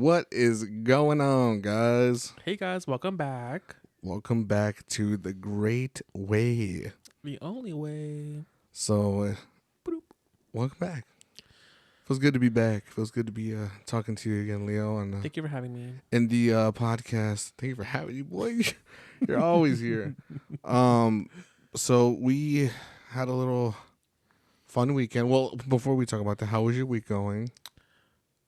What is going on, guys? Hey guys, welcome back. Welcome back to the Graight Way. The only way. So, welcome back. Feels good to be back. Feels good to be talking to you again, Leo. And Thank you for having me. in the podcast. Thank you for having you, boy. You're always here. So we had a little fun weekend. Well, before we talk about that, how was your week going?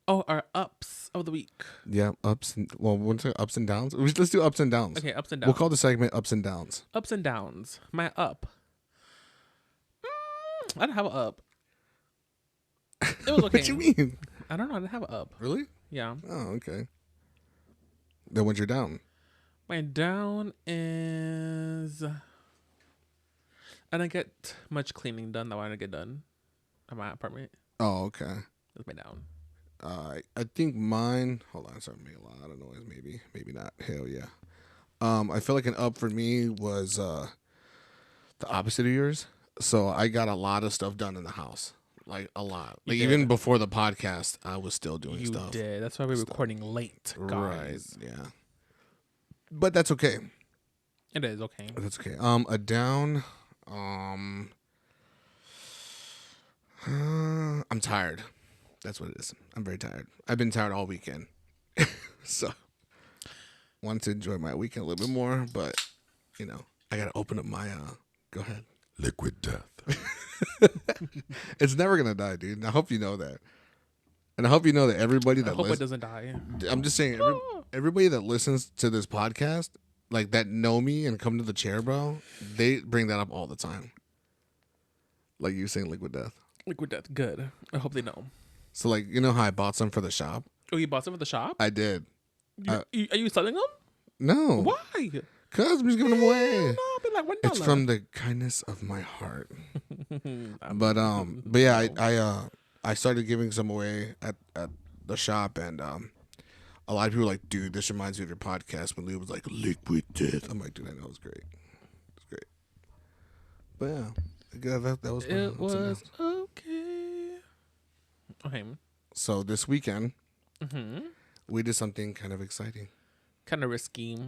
Oh, our ups of the week. Yeah, ups and ups and downs. Let's do ups and downs. Okay, ups and downs. We'll call the segment ups and downs. Ups and downs. My up. I didn't have an up. It was okay. What you mean? I don't know. I didn't have an up. Really? Yeah. Oh, okay. Then what's your down? My down is I didn't get much cleaning done that I wanted to get done at my apartment. Oh, okay. That's my down. I think mine. Hold on, sorry, made a lot of noise. Maybe not. Hell yeah. I feel like an up for me was the opposite of yours. So I got a lot of stuff done in the house, like a lot. Like even before the podcast, I was still doing stuff. You did. That's why we're recording late, guys. Right. Yeah. But that's okay. It is okay. That's okay. A down. I'm tired. That's what it is. I'm very tired. I've been tired all weekend. So, wanted to enjoy my weekend a little bit more, but, I got to open up my, go ahead. Liquid death. It's never going to die, dude. And I hope you know that. And I hope you know that everybody that I hope it doesn't die. I'm just saying, everybody that listens to this podcast, like that know me and come to the chair, bro, they bring that up all the time. Like you saying liquid death. Liquid death. Good. I hope they know. So, like, you know how I bought some for the shop? Oh, you bought some for the shop? I did. Are you selling them? No. Why? Because I'm just giving them away. No, I'll be like $1. It's from the kindness of my heart. But yeah, I started giving some away at the shop, and a lot of people were like, dude, this reminds me of your podcast when Leo was like, liquid death. I'm like, dude, I know, it's great. It's great. But yeah, that was fun. It was okay. Okay. So this weekend, we did something kind of exciting. Kind of risky.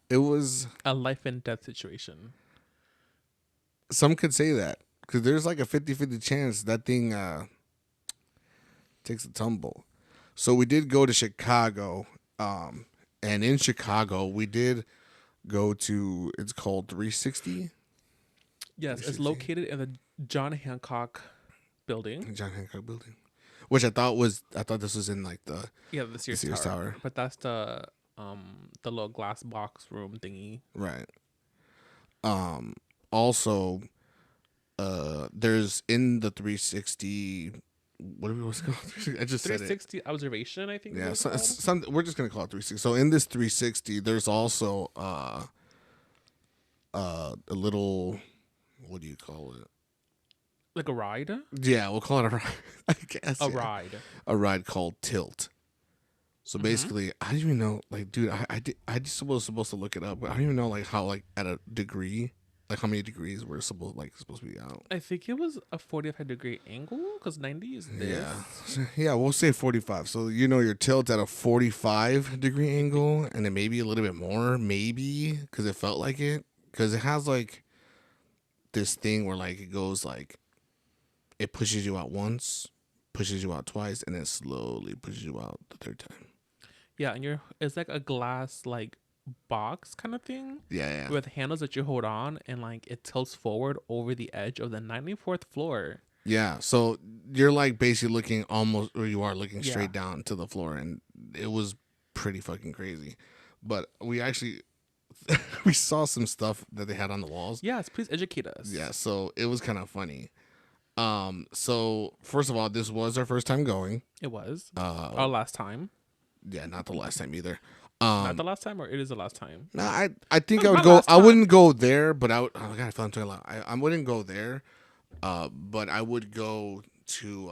It was a life and death situation. Some could say that because there's like a 50-50 chance that thing takes a tumble. So we did go to Chicago, and in Chicago we did go to. It's called 360. Yes, 360. It's located in the John Hancock building. Which I thought this was in like the Sears Tower. But that's the little glass box room thingy. Right. Also, there's in the 360. What was it called? I just said it. 360 observation, I think. Yeah, we're just gonna call it 360. So in this 360, there's also a little. What do you call it? Like a ride? Yeah, we'll call it a ride. I guess a ride. A ride called Tilt. So basically, I don't even know. Like, dude, I just supposed to look it up, but I don't even know like how like at a degree, like how many degrees we're supposed to be out. I think it was a 45-degree angle because 90 is this. Yeah, we'll say 45. So your tilt's at a 45-degree angle, and then maybe a little bit more, maybe because it felt like it, because it has like this thing where like it goes like. It pushes you out once, pushes you out twice, and then slowly pushes you out the third time. Yeah, and it's like a glass like box kind of thing. Yeah. With handles that you hold on, and like it tilts forward over the edge of the 94th floor. Yeah, so you're like basically looking almost, or you are looking straight down to the floor, and it was pretty fucking crazy. But we actually we saw some stuff that they had on the walls. Yes, please educate us. Yeah, so it was kind of funny. So first of all, this was our first time going. It was our last time. Yeah, not the last time either. Not the last time, or it is the last time. No, I think I would go. I wouldn't go there, but I would. Oh god, I feel I'm talking loud. I wouldn't go there, but I would go to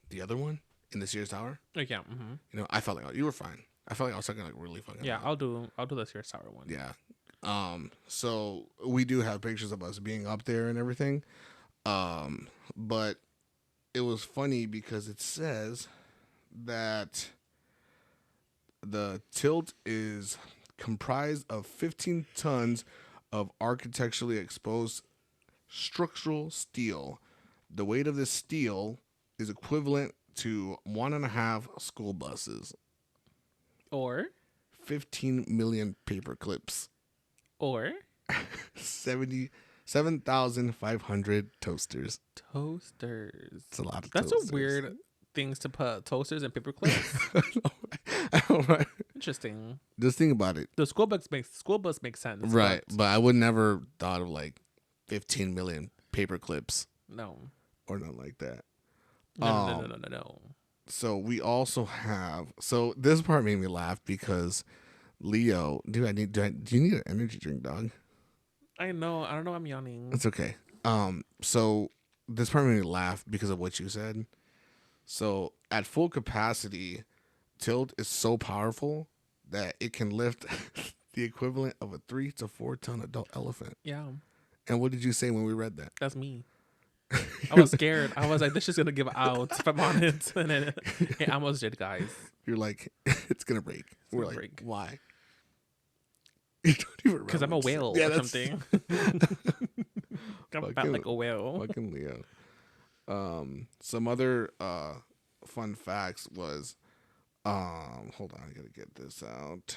the other one in the Sears Tower. Like, yeah. Mm-hmm. I felt like you were fine. I felt like I was talking like really fucking. Yeah, loud. I'll do the Sears Tower one. Yeah. So we do have pictures of us being up there and everything. But it was funny because it says that the tilt is comprised of 15 tons of architecturally exposed structural steel. The weight of this steel is equivalent to 1.5 school buses, Or 15 million paper clips, or 7,500 toasters. toasters. It's a lot of That's toasters. a weird things to put toasters and paper clips. I don't know. Interesting. Just think about it. The school bus makes sense. Right. But I would never thought of like 15 million paper clips No. or nothing like that. No. So we also have. So this part made me laugh because Leo, do you need an energy drink, dog? I know. I don't know. I'm yawning. It's okay. So this part made me laugh because of what you said. So at full capacity, tilt is so powerful that it can lift the equivalent of a 3 to 4 ton adult elephant. Yeah. And what did you say when we read that? That's me. I was scared. I was like, this is gonna give out if I'm on it. And then it almost did, guys. You're like, it's gonna break. We're gonna like, break. Why? You don't even Because I'm a whale or something. I'm fat like a whale. Fucking Leo. Some other fun facts was hold on, I gotta get this out.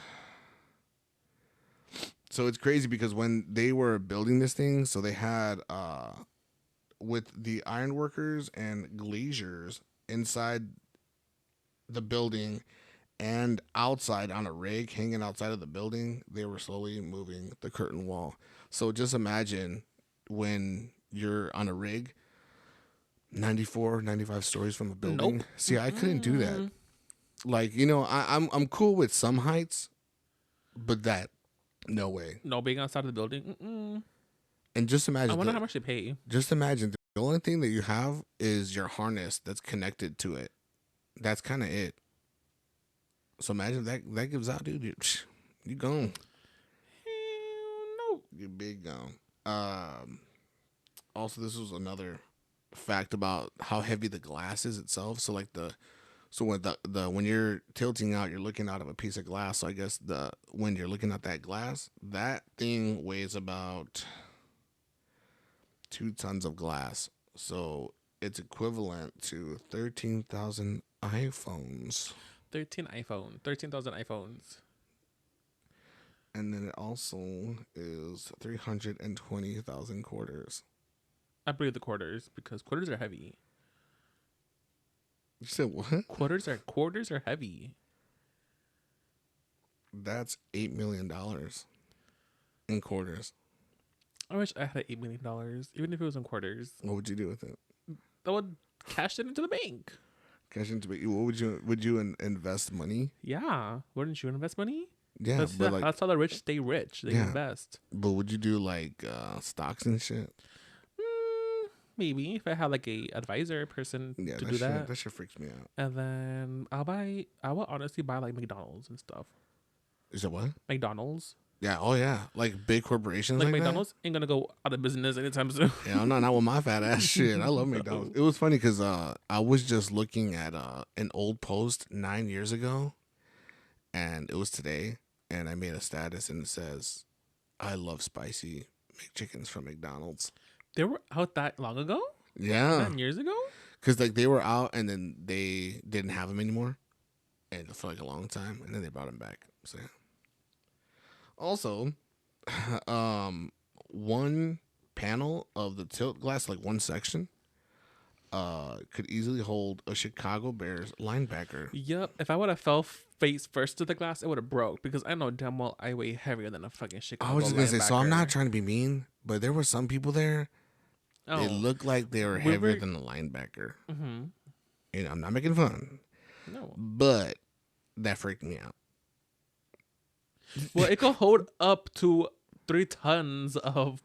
So it's crazy because when they were building this thing, so they had with the ironworkers and glaziers inside the building and outside on a rig hanging outside of the building, they were slowly moving the curtain wall. So just imagine when you're on a rig 94, 95 stories from a building. Nope. See, I couldn't do that. Like, you know, I'm cool with some heights, but that, no way. No, being outside of the building. Mm-mm. And just imagine. I wonder how much they pay. Just imagine the only thing that you have is your harness that's connected to it. That's kind of it. So imagine that gives out, dude. You gone. Hell no. You're big gone. Also, this was another fact about how heavy the glass is itself. So like when when you're tilting out, you're looking out of a piece of glass. So I guess when you're looking at that glass, that thing weighs about 2 tons of glass. So it's equivalent to 13,000 iPhones. 13,000 iPhones. And then it also is 320,000 quarters. I believe the quarters because quarters are heavy. You said what? Quarters are heavy. That's $8 million in quarters. I wish I had $8 million, even if it was in quarters. What would you do with it? I would cash it into the bank. Cash into it. What would you invest money? Yeah, wouldn't you invest money? Yeah, that's how the rich stay rich. They invest. But would you do like stocks and shit? Maybe if I had like a advisor person to do that. That shit freaks me out. And then I will honestly buy like McDonald's and stuff. Is it what? McDonald's. Yeah. Oh yeah. Like big corporations. Like McDonald's ain't gonna go out of business anytime soon. Yeah, I'm not with my fat ass shit. I love McDonald's. It was funny because I was just looking at an old post 9 years ago, and it was today, and I made a status and it says, "I love spicy McChickens from McDonald's." They were out that long ago? Yeah. 9 years ago? Because like they were out and then they didn't have them anymore, and for like a long time, and then they brought them back. So yeah. Also, one panel of the tilt glass, like one section, could easily hold a Chicago Bears linebacker. Yep. If I would have fell face first to the glass, it would have broke because I know damn well I weigh heavier than a fucking Chicago. I was just gonna say, so I'm linebacker. not trying to be mean, but there were some people there. Oh. They looked like they were heavier than the linebacker. Mm-hmm. You know, I'm not making fun. No. But that freaked me out. Well, it could hold up to 3 tons of.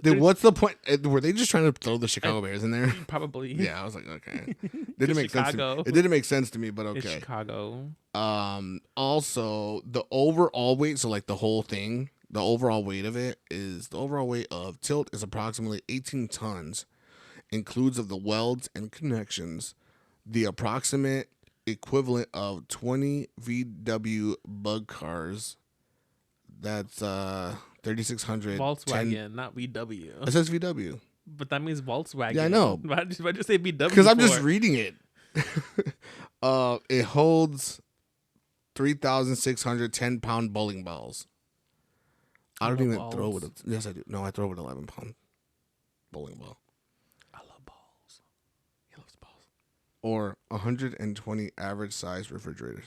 Dude, what's the point? Were they just trying to throw the Chicago Bears in there? Probably. Yeah, I was like, okay. Didn't make sense. Chicago. It didn't make sense to me, but okay. It's Chicago. Also, the overall weight, so like the whole thing, the overall weight of tilt is approximately 18 tons, includes of the welds and connections. The approximate equivalent of 20 VW bug cars. That's 3,600. Volkswagen, not VW. It says VW. But that means Volkswagen. Yeah, I know. Why'd you say VW? Because I'm just reading it. It holds 3,610 pound bowling balls. I don't even throw with it. Yes, I do. No, I throw with 11-pound bowling ball. I love balls. He loves balls. Or 120 average size refrigerators.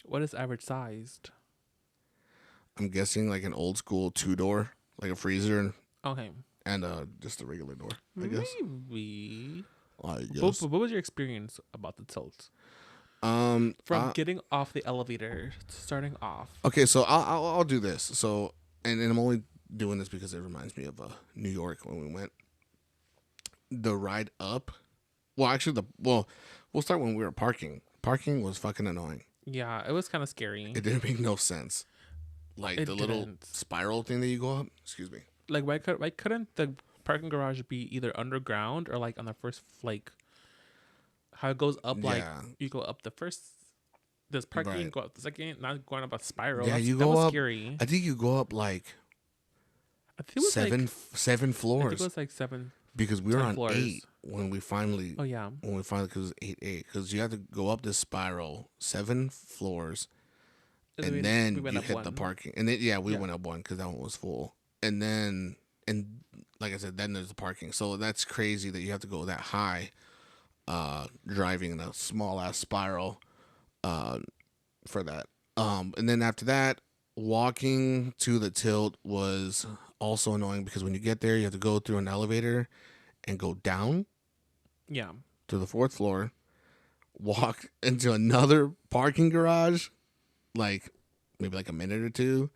What is average sized? I'm guessing like an old school 2-door, like a freezer. Okay. And just a regular door, I guess. Maybe. I guess. What was your experience about the tilt? From Getting off the elevator, starting off. Okay, so I'll do this. So and I'm only doing this because it reminds me of New York when we went. The ride up. Well, actually, we'll start when we were parking. Parking was fucking annoying. Yeah, it was kind of scary. It didn't make no sense. Like the little spiral thing that you go up. Excuse me. Like why couldn't the parking garage be either underground or like on the first, like how it goes up? Like you go up the first, this parking, right. Go up the second, not going up a spiral. Yeah, you go up. Scary. I think you go up like I think it was seven floors. I think it was like 7. Because we were on floors. 8 when we finally. Oh yeah. When we finally, because it was 8. Because you have to go up this spiral 7 floors, and then you hit the parking. And then we went up one because that one was full. And then, like I said, then there's the parking. So that's crazy that you have to go that high, driving in a small ass spiral, for that. And then after that, walking to the tilt was also annoying because when you get there, you have to go through an elevator and go down. Yeah. To the 4th floor, walk into another parking garage, like maybe like a minute or two.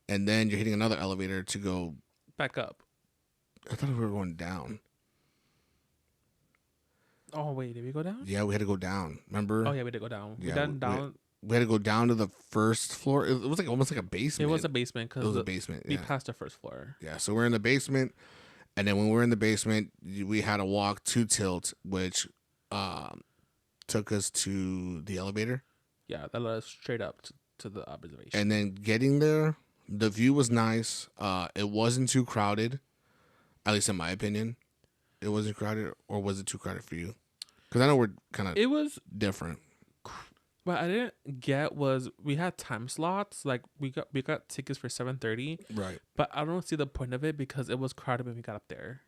And then you're hitting another elevator to go back up. I thought we were going down. Oh wait, did we go down? Yeah, we had to go down. Remember? Oh yeah, we did go down. Yeah, we had to go down to the 1st floor. It was like almost like a basement. It was a basement because it was a basement. We passed the 1st floor. Yeah, so we're in the basement, and then when we're in the basement, we had to walk to tilt, which took us to the elevator. Yeah, that led us straight up to the observation. And then getting there. The view was nice. It wasn't too crowded, at least in my opinion. It wasn't crowded, or was it too crowded for you? Because I know we're kind of. It was different. What I didn't get was we had time slots. Like we got tickets for 7:30. Right. But I don't see the point of it because it was crowded when we got up there.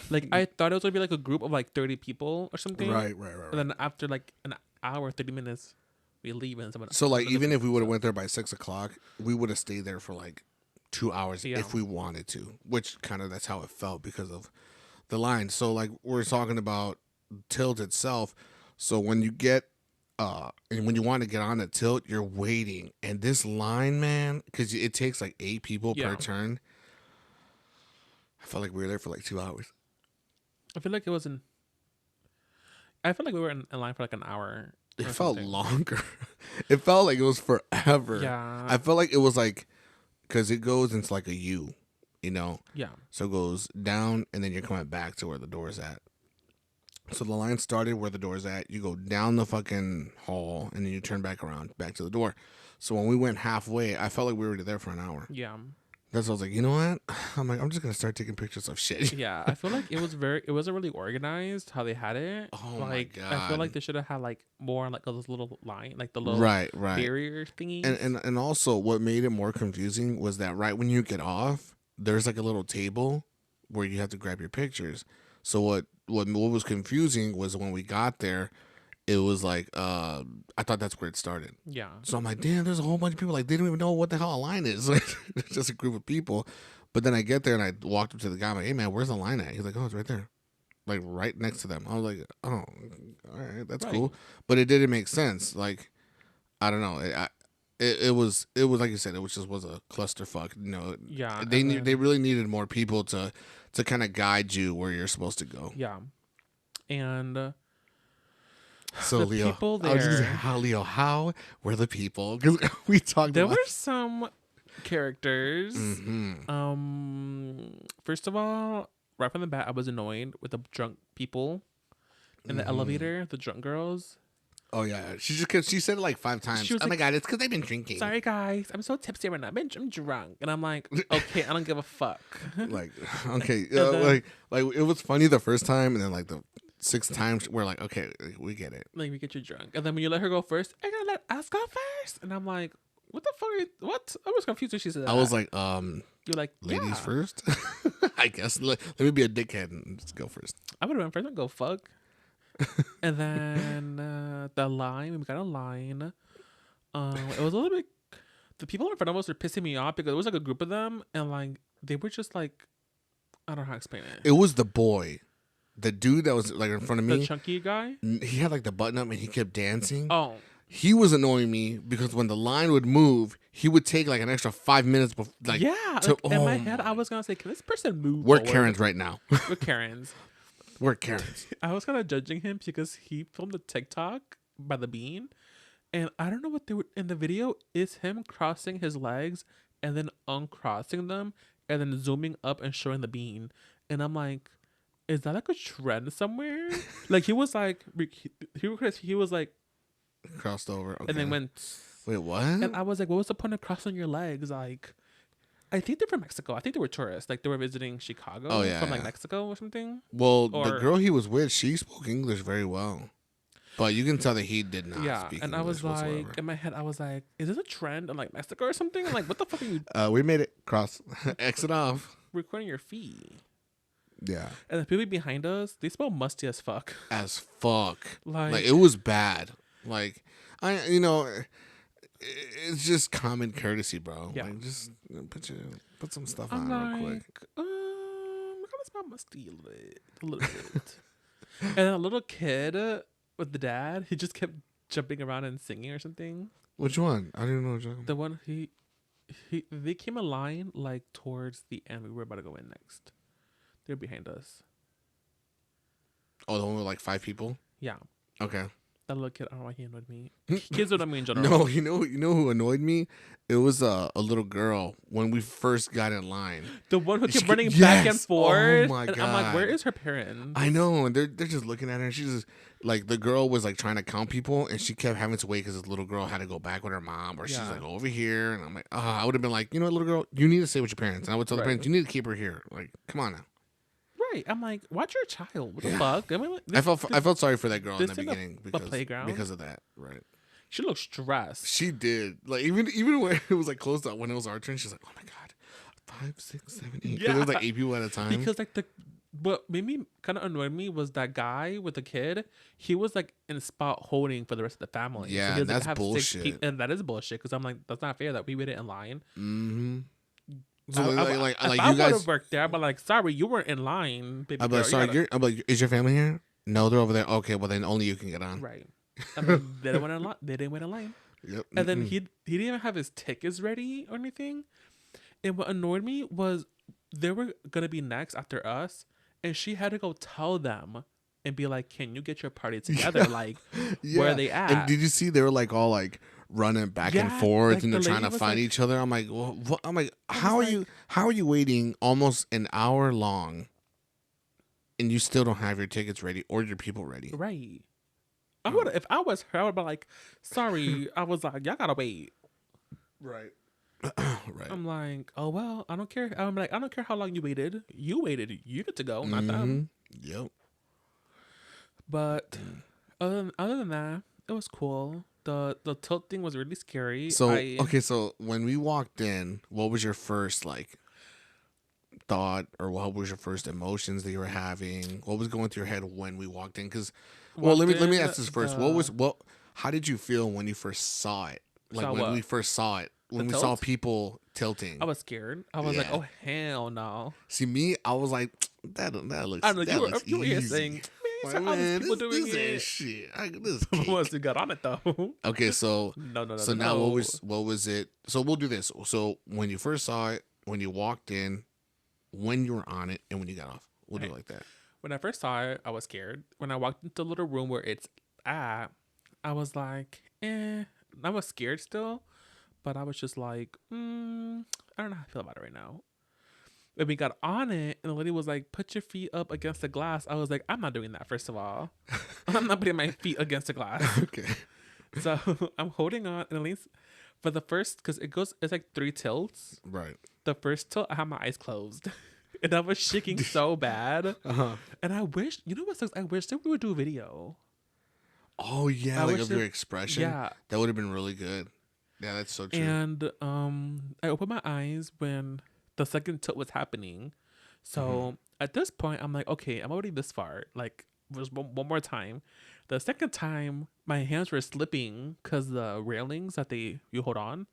Like I thought it was gonna be like a group of like 30 people or something. Right. And then after like an hour, 30 minutes. We leave and someone. So like even if we would have went there by 6 o'clock, we would have stayed there for like 2 hours if we wanted to. Which kind of that's how it felt because of the line. So like we're talking about tilt itself. So when you get and when you want to get on the tilt, you're waiting, and this line, man, because it takes like 8 people per turn. I felt like we were there for like 2 hours. I feel like it wasn't. I felt like we were in line for like an hour. It felt longer. It felt like it was forever. Yeah. I felt like it was like, because it goes into like a U, you know? Yeah. So it goes down, and then you're coming back to where the door's at. So the line started where the door's at. You go down the fucking hall, and then you turn back around, back to the door. So when we went halfway, I felt like we were there for an hour. Yeah. That's why I was like, you know what? I'm just gonna start taking pictures of shit. Yeah, I feel like it wasn't really organized how they had it. Oh like, my God. I feel like they should have had like more like those little line, like the little right barrier thingy. And also what made it more confusing was that right when you get off, there's like a little table where you have to grab your pictures. So what was confusing was when we got there, it was like I thought that's where it started. Yeah. So I'm like, damn, there's a whole bunch of people like they don't even know what the hell a line is. Like it's just a group of people. But then I get there and I walked up to the guy. I'm like, hey man, where's the line at? He's like, oh, it's right there, like right next to them. I was like, oh, all right, that's cool. But it didn't make sense. Like I don't know. It was like you said. It was a clusterfuck. You know. Yeah. They really needed more people to kind of guide you where you're supposed to go. Yeah. And. So the Leo, people there, I was just saying, how were the people? Because we talked. There were some characters. Mm-hmm. First of all, right from the bat, I was annoyed with the drunk people in the elevator. The drunk girls. Oh yeah, she said it like 5 times. Oh my god, it's because I've been drinking. Sorry guys, I'm so tipsy right now. I'm drunk, and I'm like, okay, I don't give a fuck. Like, okay, then, like it was funny the first time, and then like the 6th time we're like, okay, we get it. Like we get you drunk, and then when you let her go first, I gotta let us go first, and I'm like, what the fuck? What? I was confused when she said that. I was like, you're like, ladies first. I guess let me be a dickhead and just go first. I would have been first and go fuck. And then the line, we got a line. It was a little bit. The people in front of us were pissing me off because it was like a group of them, and like they were just like, I don't know how to explain it. It was the boy, the dude that was like in front of me, the chunky guy. He had like the button up and he kept dancing. Oh, he was annoying me because when the line would move, he would take like an extra 5 minutes. Like yeah, like, in my head, I was gonna say, can this person move? We're Karens right now. We're Karens. We're Karens. I was kind of judging him because he filmed a TikTok by the bean, and I don't know what they were in the video. Is him crossing his legs and then uncrossing them and then zooming up and showing the bean, and I'm like, is that like a trend somewhere? Like he was like he was like crossed over, okay. And then went. Wait, what? And I was like, what was the point of crossing your legs? Like, I think they're from Mexico. I think they were tourists. Like, they were visiting Chicago from, like, Mexico or something. Well, the girl he was with, she spoke English very well. But you can tell that he did not speak English and I was like, whatsoever. in my head, I was like, is this a trend in, like, Mexico or something? I'm like, what the fuck are you... we made it. Cross. Exit off. Recording your feet. Yeah. And the people behind us, they smell musty as fuck. As fuck. Like it was bad. Like, it's just common courtesy, bro. Yeah. Like, just put some stuff on real quick. I kind of smell musty a little bit. And then a little kid with the dad, he just kept jumping around and singing or something. Which one? I didn't know what you're talking about. The one they came a line like towards the end. We were about to go in next. They're behind us. Oh, the one with like 5 people? Yeah. Okay. That little kid, I don't know why he annoyed me. Kids annoy me in general. No, you know who annoyed me? It was a little girl when we first got in line. The one who kept running back and forth. Oh my god! I'm like, where is her parents? I know, and they're just looking at her. And she's just like, the girl was like trying to count people, and she kept having to wait because this little girl had to go back with her mom, or she's like over here, and I'm like, I would have been like, you know what, little girl, you need to stay with your parents, and I would tell the parents, you need to keep her here. Like, come on now. I'm like, watch your child. What the fuck? I mean, I felt sorry for that girl in the beginning because of that, right? She looked stressed. She did. Like even when it was like closed up, when it was our turn, she's like, oh my god, 5, 6, 7, 8. Yeah, it was like 8 people at a time. Because like what made me kind of annoyed me was that guy with the kid. He was like in a spot holding for the rest of the family. Yeah, so that's bullshit. And that is bullshit because I'm like, that's not fair that we waited in line. Mm-hmm. So like you guys would have worked there, but like, sorry, you weren't in line. Baby I'm like, sorry, I'm like, is your family here? No, they're over there. Okay, well then only you can get on. Right. I mean, they didn't wait in line. Yep. And then he didn't even have his tickets ready or anything. And what annoyed me was they were gonna be next after us, and she had to go tell them and be like, "Can you get your party together? Like, where are they at?" And did you see they were like all like running back and forth, and they're trying to find each other? I'm like, well, what? I'm like, how are you waiting almost an hour long, and you still don't have your tickets ready or your people ready? Right. I would, if I was her, I would be like, sorry. I was like, y'all gotta wait. Right. Right. I'm like, oh well, I don't care. I'm like, I don't care how long you waited. You waited. You get to go, not them. Yep. But other than that, it was cool. The tilt thing was really scary. So so when we walked in, what was your first like thought, or what was your first emotions that you were having? What was going through your head when we walked in? Because let me ask this first. How did you feel when you first saw it? Like we first saw it. When we saw people tilting. I was scared. I was like, oh, hell no. See, me, I was like, that looks, I know, looks you were here saying, man, this ain't shit. Once you got on it, though. Okay, so no. So now what was it? So we'll do this. So when you first saw it, when you walked in, when you were on it, and when you got off. We'll do it like that. When I first saw it, I was scared. When I walked into the little room where it's at, I was like, I was scared still. But I was just like, I don't know how I feel about it right now. When we got on it, and the lady was like, put your feet up against the glass. I was like, I'm not doing that, first of all. I'm not putting my feet against the glass. Okay. So I'm holding on, and at least for the first, because it's like 3 tilts. Right. The first tilt, I had my eyes closed, and I was shaking so bad. And I wish, you know what sucks? I wish that we would do a video. Oh yeah, I like wish of your expression. Yeah, that would have been really good. Yeah, that's so true. and I opened my eyes when the second tilt was happening. So at this point, I'm like, okay, I'm already this far. Like, just one more time. The second time, my hands were slipping because the railings that you hold on.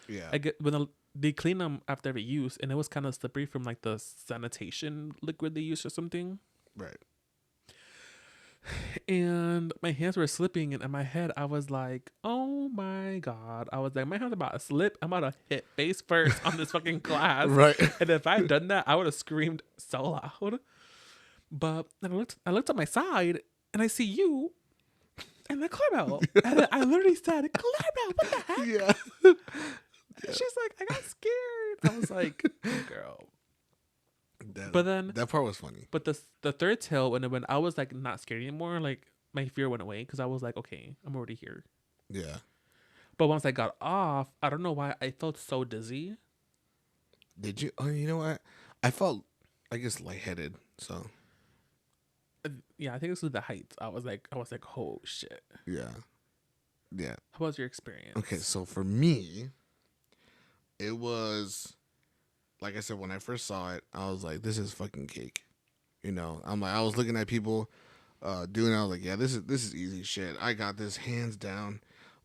Yeah. I get when they clean them after every use, and it was kind of slippery from like the sanitation liquid they used or something. Right. And my hands were slipping, and in my head, I was like, "Oh my god!" I was like, "My hands about to slip. I'm about to hit face first on this fucking glass." Right. And if I had done that, I would have screamed so loud. But then I looked at my side, and I see you, and the Clarabelle. And I literally said, "Clarabelle, what the heck?" Yeah. And she's like, "I got scared." I was like, "Girl." But then that part was funny. But the third tail, when I was like not scared anymore, like my fear went away because I was like, okay, I'm already here. Yeah. But once I got off, I don't know why I felt so dizzy. Did you? Oh, you know what? I felt, I guess, lightheaded. So. Yeah, I think this was the heights. I was like, oh shit. Yeah. Yeah. How was your experience? Okay, so for me, it was, like I said, when I first saw it, I was like, this is fucking cake. You know, I was looking at people doing it. I was like, yeah, this is easy shit. I got this hands down.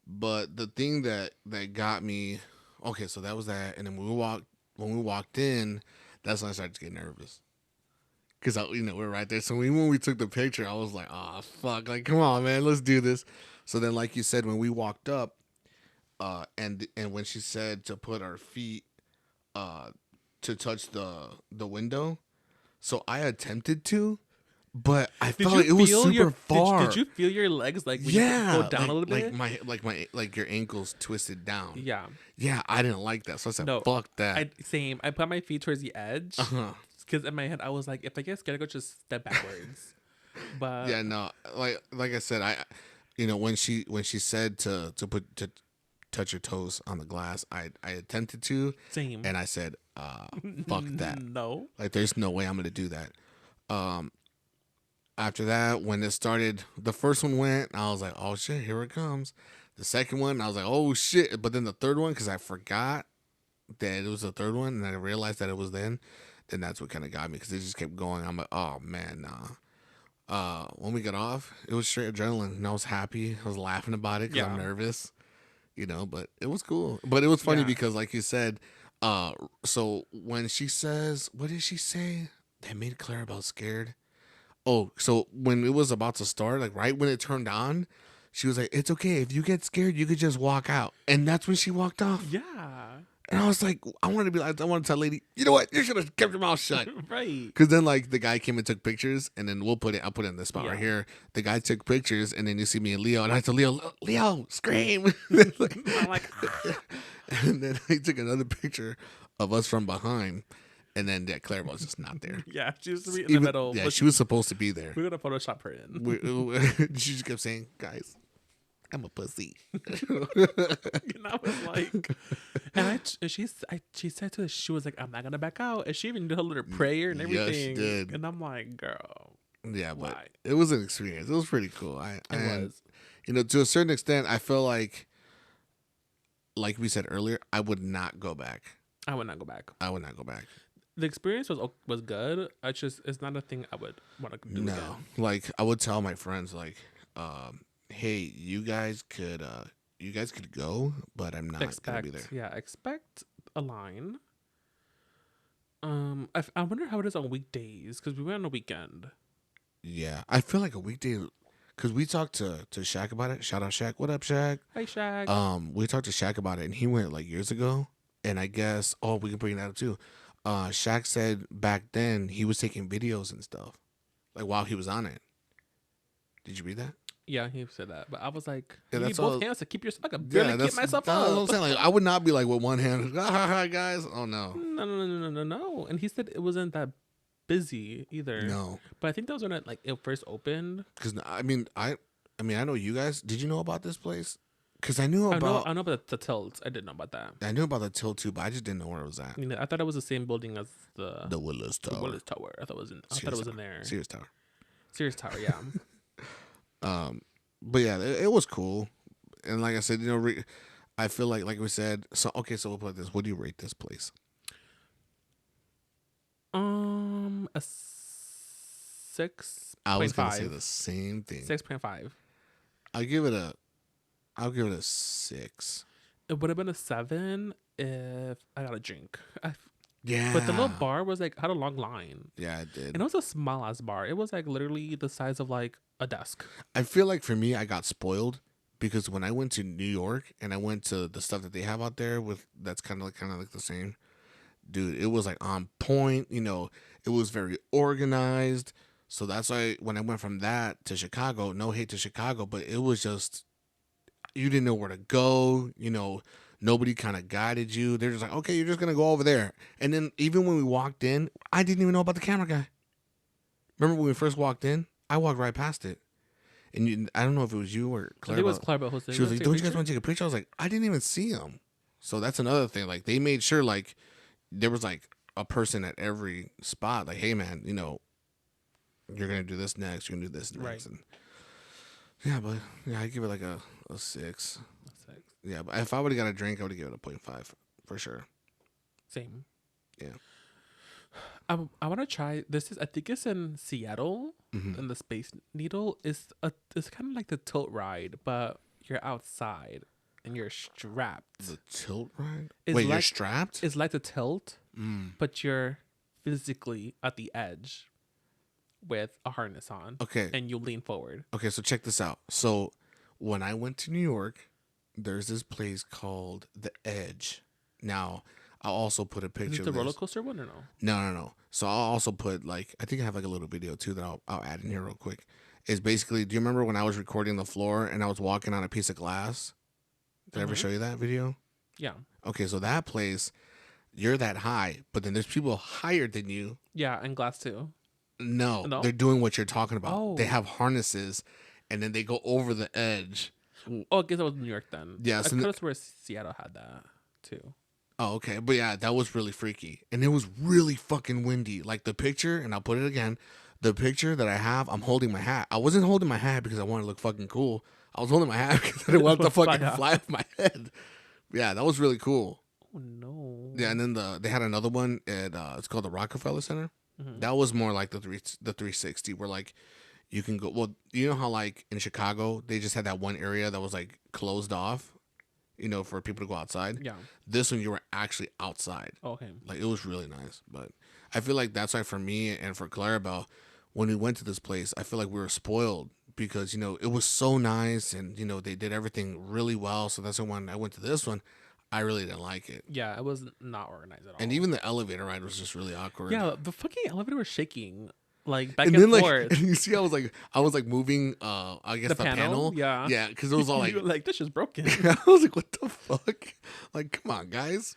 But the thing that got me, okay, so that was that. And then when we walked in, that's when I started to get nervous. Because, we're right there. So when we took the picture, I was like, oh, fuck. Like, come on, man, let's do this. So then, like you said, when we walked up, and when she said to put our feet to touch the window, so I attempted to, but I felt like it was super far. Did you feel your legs like when you go down a little bit? Like your ankles twisted down. Yeah. Yeah, I didn't like that. So I said, fuck that. Same. I put my feet towards the edge. Because in my head, I was like, if I get scared, I go just step backwards. But yeah, no, like I said, when she said to touch your toes on the glass, I attempted to. Same. And I said, fuck that. No. Like, there's no way I'm gonna do that. After that, when it started, the first one went, I was like, oh shit, here it comes. The second one, I was like, oh shit. But then the third one, because I forgot that it was the third one, and I realized that it was then that's what kind of got me, because it just kept going. I'm like, oh man, nah. When we got off, it was straight adrenaline, and I was happy. I was laughing about it because I'm nervous, but it was cool. But it was funny because, like you said, so when she says, what did she say that made Clarabelle scared? Oh, so when it was about to start, like right when it turned on, she was like, it's okay. If you get scared, you could just walk out. And that's when she walked off. Yeah. And I was like, I want to tell the lady, you know what? You should have kept your mouth shut. Right. Because then, like, the guy came and took pictures, and then I'll put it in this spot right here. The guy took pictures, and then you see me and Leo, and I told Leo, scream. I'm like, and then he took another picture of us from behind, and then Claire was just not there. Yeah, she was in the middle. Yeah, she was supposed to be there. We're going to Photoshop her in. She just kept saying, guys, I'm a pussy. And I was like, she said to us, she was like, I'm not gonna back out, and she even did a little prayer and everything. Yes, she did. And I'm like, girl, yeah, why? But it was an experience. It was pretty cool. It was. To a certain extent, I feel like we said earlier, I would not go back. I would not go back. The experience was good. It's not a thing I would want to do. No, again. like I would tell my friends, like, hey, you guys could go, but I'm not gonna be there. Yeah, expect a line. I wonder how it is on weekdays, because we went on a weekend. Yeah, I feel like a weekday, because we talked to Shaq about it. Shout out Shaq. What up, Shaq? Hi, Shaq. We talked to Shaq about it, and he went like years ago. And I guess, we can bring that up too. Shaq said back then he was taking videos and stuff, like while he was on it. Did you read that? Yeah, he said that, but I was like, yeah, you need both hands to keep your. I could barely get myself up. That's what I'm saying. Like, I would not be like with one hand. Hi guys. Oh no. No. And he said it wasn't that busy either. No. But I think that was when it first opened. Because I know you guys. Did you know about this place? Because I knew about... I know about the tilt. I didn't know about that. I knew about the tilt too, but I just didn't know where it was at. I thought it was the same building as the Willis Tower. The Willis Tower. I thought it was in there. Sears Tower. Sears Tower, yeah. But yeah, it was cool. And like I said, I feel like we said, so we'll put this. What do you rate this place? A 6.5. I was gonna say the same thing. 6.5. I'll give it a 6. It would have been a 7 if I got a drink. Yeah. But the little bar was like had a long line. Yeah, it did. And it was a small ass bar. It was like literally the size of like a desk. I feel like for me, I got spoiled because when I went to New York and I went to the stuff that they have out there that's kind of like the same. Dude, it was like on point. It was very organized. So that's why when I went from that to Chicago, no hate to Chicago, but it was just, you didn't know where to go. Nobody kind of guided you. They're just like, okay, you're just going to go over there. And then even when we walked in, I didn't even know about the camera guy. Remember when we first walked in? I walked right past it. And I don't know if it was you or Claire. I think it was Claire, but she was like, don't you guys want to take a picture? I was like, I didn't even see him. So that's another thing. Like, they made sure, like, there was, like, a person at every spot. Like, hey, man, you're going to do this next. You're going to do this next. Right. And yeah, I give it like a 6. Yeah, but if I would have got a drink, I would have given it a 0.5 for sure. Same. Yeah. I want to try. I think it's in Seattle, and the Space Needle it's kind of like the tilt ride, but you're outside and you're strapped. The tilt ride? Wait, you're strapped? It's like the tilt, but you're physically at the edge with a harness on. Okay. And you lean forward. Okay, so check this out. So when I went to New York, there's this place called The Edge. Now, I'll also put a picture. Is it the roller coaster one or no? No. So I'll also put I think I have like a little video too that I'll add in here real quick. It's basically, do you remember when I was recording the floor and I was walking on a piece of glass? Did I ever show you that video? Yeah. Okay, so that place, you're that high, but then there's people higher than you. Yeah, and glass too. No, they're doing what you're talking about. Oh. They have harnesses, and then they go over the edge. Oh, I guess that was New York then. Yeah, so I could have sworn Seattle had that too. Oh, okay. But yeah, that was really freaky. And it was really fucking windy. Like the picture, and I'll put it again, the picture that I have, I'm holding my hat. I wasn't holding my hat because I wanted to look fucking cool. I was holding my hat because I didn't want it to fucking fly off my head. Yeah, that was really cool. Oh, no. Yeah, and then they had another one at, it's called the Rockefeller Center. Mm-hmm. That was more like the 360 where like you can go, well, you know how like in Chicago, they just had that one area that was like closed off, for people to go outside. Yeah. This one, you were actually outside. Oh, okay. Like, it was really nice. But I feel like that's why for me and for Clarabelle, when we went to this place, I feel like we were spoiled because, it was so nice and, they did everything really well. So that's why when I went to this one, I really didn't like it. Yeah, it was not organized at all. And even the elevator ride was just really awkward. Yeah, the fucking elevator was shaking. Like back and forth. And you see, I was like moving. I guess the panel. Yeah, because it was all like, like this is broken. I was like, what the fuck? Like, come on, guys.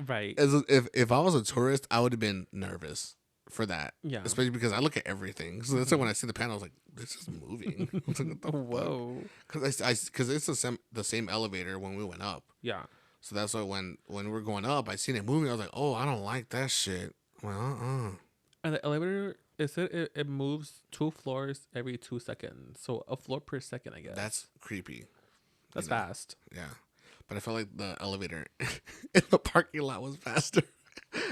Right. If I was a tourist, I would have been nervous for that. Yeah. Especially because I look at everything. So that's why when I see the panel, I was like, this is moving. I was like, what the Whoa. Because it's the same elevator when we went up. Yeah. So that's why when we were going up, I seen it moving. I was like, oh, I don't like that shit. I'm like, And the elevator, it moves 2 floors every 2 seconds. So a floor per second, I guess. That's creepy. That's fast. Yeah. But I felt like the elevator in the parking lot was faster.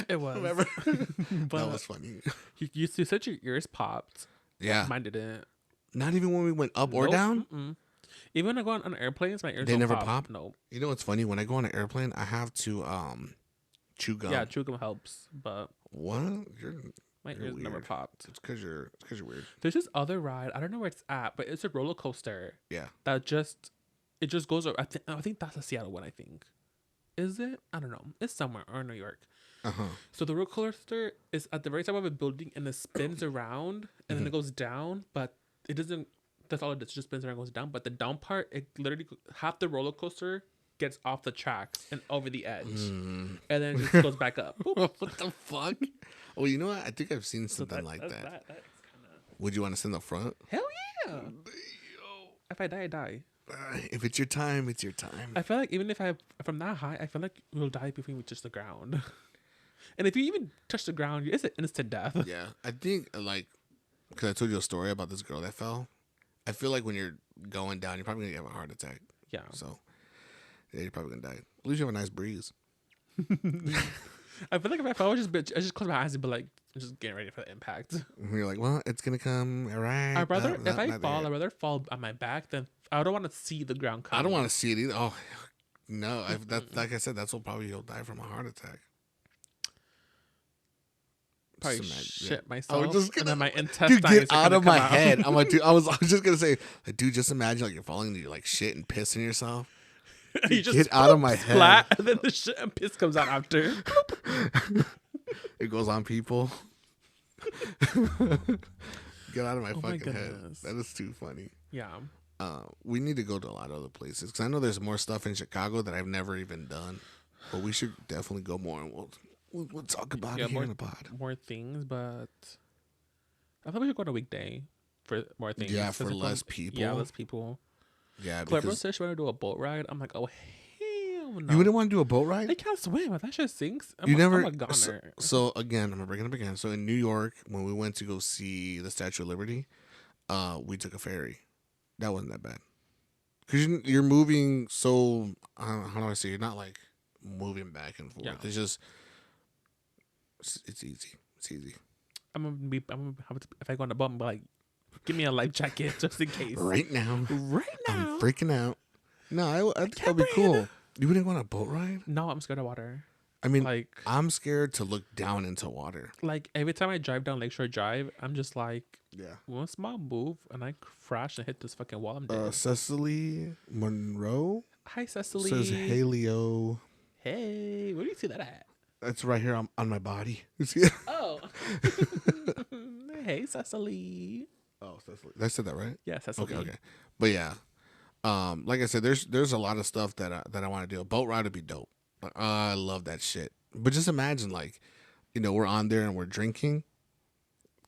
It was. Remember? That was funny. You said your ears popped. Yeah. Mine didn't. Not even when we went up or down? Mm-mm. Even when I go on airplanes, my ears they don't never pop. pop? No. You know what's funny? When I go on an airplane, I have to chew gum. Yeah, chew gum helps, but what? my You're ears weird. never popped. It's because you're weird. There's this other ride. I don't know where it's at, but it's a roller coaster. Yeah. It just goes over. I think that's a Seattle one. I think. Is it? I don't know. It's somewhere or New York. So the roller coaster is at the very top of a building and it spins around and then it goes down, but it doesn't. That's all it does. It just spins around and goes down. But the down part, it literally half the roller coaster gets off the tracks and over the edge, and then it just goes back up. What the fuck? Oh, you know what? I think I've seen something like that. That's kinda... Would you want to sit in the front? Hell yeah! If I die, I die. if it's your time, it's your time. I feel like even if I'm that high, I feel like we'll die before we touch the ground. And if you even touch the ground, it's an instant death. Yeah, I think like because I told you a story about this girl that fell. I feel like when you're going down, you're probably gonna have a heart attack. Yeah. So yeah, you're probably gonna die. At least you have a nice breeze. I feel like if I fall, I just close my eyes and be like, I'm just getting ready for the impact. And you're like, well, it's gonna come right. I'd rather I'd rather fall on my back than I don't want to see the ground come. I don't want to see it either. Oh no, like I said, that's what probably you'll die from a heart attack. Probably shit myself. I'm just gonna, and then my intestines. Dude, get out of my head. I'm like, dude, I was just gonna say, like, dude, just imagine like you're falling and you're like shit and pissing yourself. You just get out of my head. Splat, and then the shit and piss comes out after. It goes on people. Get out of my fucking head. That is too funny. Yeah. We need to go to a lot of other places because I know there's more stuff in Chicago that I've never even done, but we should definitely go more and we'll talk about it here in the pod. More things, but I thought we should go on a weekday for more things. Yeah, for less people. Yeah, less people. Yeah, Clever said she wanted to do a boat ride. I'm like, oh hell no. You wouldn't want to do a boat ride? They can't swim. That shit sinks. I'm a goner. So again, I'm gonna bring it up again. So in New York, when we went to go see the Statue of Liberty, we took a ferry. That wasn't that bad. Because you're moving so, how do I say, you're not like moving back and forth. Yeah. It's just, it's easy. It's easy. I'm gonna have to, if I go on the boat, I'm like, give me a life jacket just in case. Right now. I'm freaking out. No, I think that'd be cool. You wouldn't want a boat ride? No, I'm scared of water. I mean, like, I'm scared to look down into water. Like, every time I drive down Lakeshore Drive, I'm just like, yeah, one small move, and I crash and hit this fucking wall. I'm dead. Cecily Monroe? Hi, Cecily. Says Haleo. Hey, where do you see that at? That's right here on my body. You see it? Oh. Hey, Cecily. Oh, Cecily. Did I said that right? Yeah, Cecily. Okay. But yeah, like I said, there's a lot of stuff that I want to do. A boat ride would be dope. I love that shit. But just imagine, like, we're on there and we're drinking.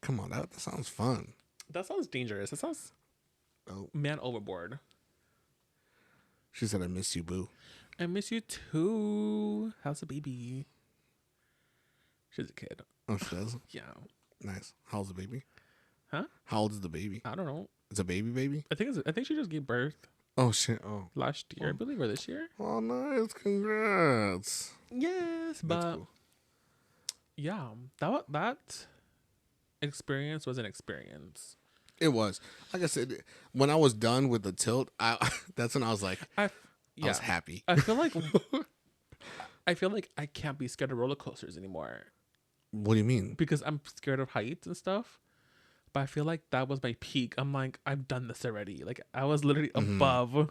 Come on, that sounds fun. That sounds dangerous. That sounds man overboard. She said, I miss you, boo. I miss you too. How's the baby? She's a kid. Oh, she does? Yeah. Nice. How's the baby? Huh? How old is the baby? I don't know. It's a baby? I think she just gave birth. Oh, shit. Oh. Last year, I believe, or this year. Oh, nice. Congrats. Yes, but cool. Yeah, that experience was an experience. It was. Like I said, when I was done with the tilt, that's when I was like, I was happy. I feel like I can't be scared of roller coasters anymore. What do you mean? Because I'm scared of heights and stuff. But I feel like that was my peak. I'm like, I've done this already. Like, I was literally above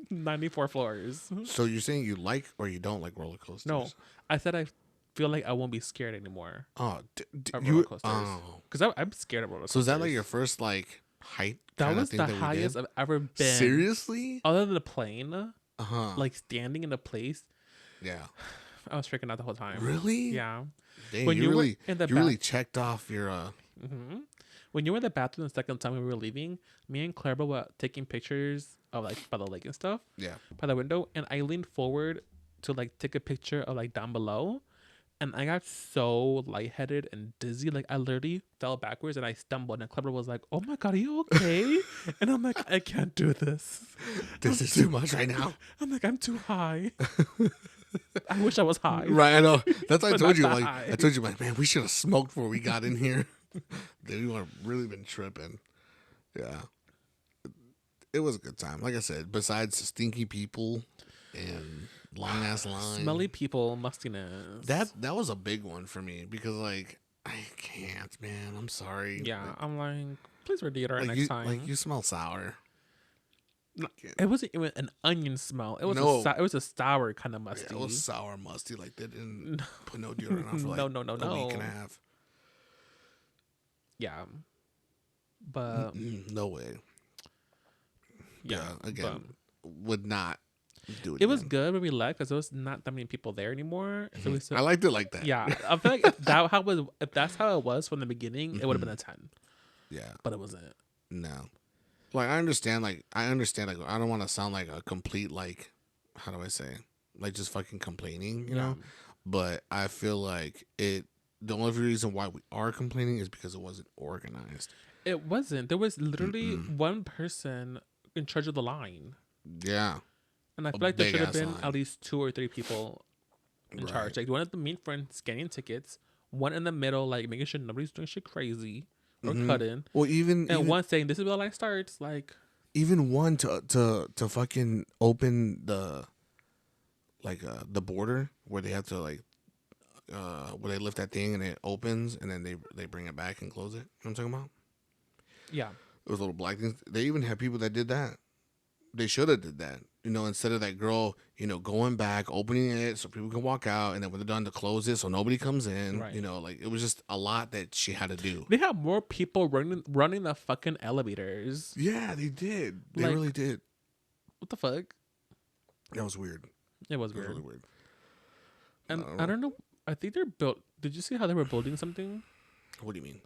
94 floors. So you're saying you like or you don't like roller coasters? No, I said I feel like I won't be scared anymore. Oh, roller coasters. Because I'm scared of roller coasters. So is that like your first like height? That was the highest I've ever been. Seriously? Other than the plane, like standing in a place. Yeah. I was freaking out the whole time. Really? Yeah. Dang, when you really checked off your When you were in the bathroom the second time we were leaving, me and Clara were taking pictures of like by the lake and stuff. Yeah. By the window, and I leaned forward to like take a picture of like down below, and I got so lightheaded and dizzy, like I literally fell backwards and I stumbled. And Clara was like, "Oh my god, are you okay?" And I'm like, "I can't do this. This is too much right now." I'm like, "I'm too high." I wish I was high. Right, I know. That's what I told you. Like, I told you, like, man, we should have smoked before we got in here. Dude, we would have really been tripping. Yeah. It was a good time. Like I said, besides stinky people and long ass lines. Smelly people, mustiness. That was a big one for me because, like, I can't, man. I'm sorry. Yeah, like, I'm like, please wear deodorant next time. Like, you smell sour. It wasn't even an onion smell. It was it was a sour kind of musty. Yeah, it was sour musty. Like they didn't put no deodorant on for like a week and a half. Yeah, but no way. Yeah, again, would not do it. It was good when we left because there was not that many people there anymore. So I liked it like that. Yeah, I feel like if that's how it was from the beginning, it would have been a 10. Yeah, but it wasn't. No. Like I understand. Like I don't want to sound like a complete like. How do I say? Like just fucking complaining, you know. But I feel like it. The only reason why we are complaining is because it wasn't organized. It wasn't. There was literally one person in charge of the line. Yeah. And I feel like there should have been at least 2 or 3 people in charge. Like one at the main front scanning tickets, one in the middle like making sure nobody's doing shit crazy or cutting. Well, even one saying this is where the line starts. Like even one to fucking open the the border where they have to like where they lift that thing and it opens and then they bring it back and close it. You know what I'm talking about? Yeah. Those little black things. They even have people that did that. They should have did that. You know, instead of that girl, you know, going back, opening it so people can walk out, and then when they're done to close it so nobody comes in. Right. You know, like it was just a lot that she had to do. They have more people running the fucking elevators. Yeah, they did. They really did. What the fuck? That was weird. It was weird. Really weird. And I don't know. I think they're built. Did you see how they were building something? What do you mean?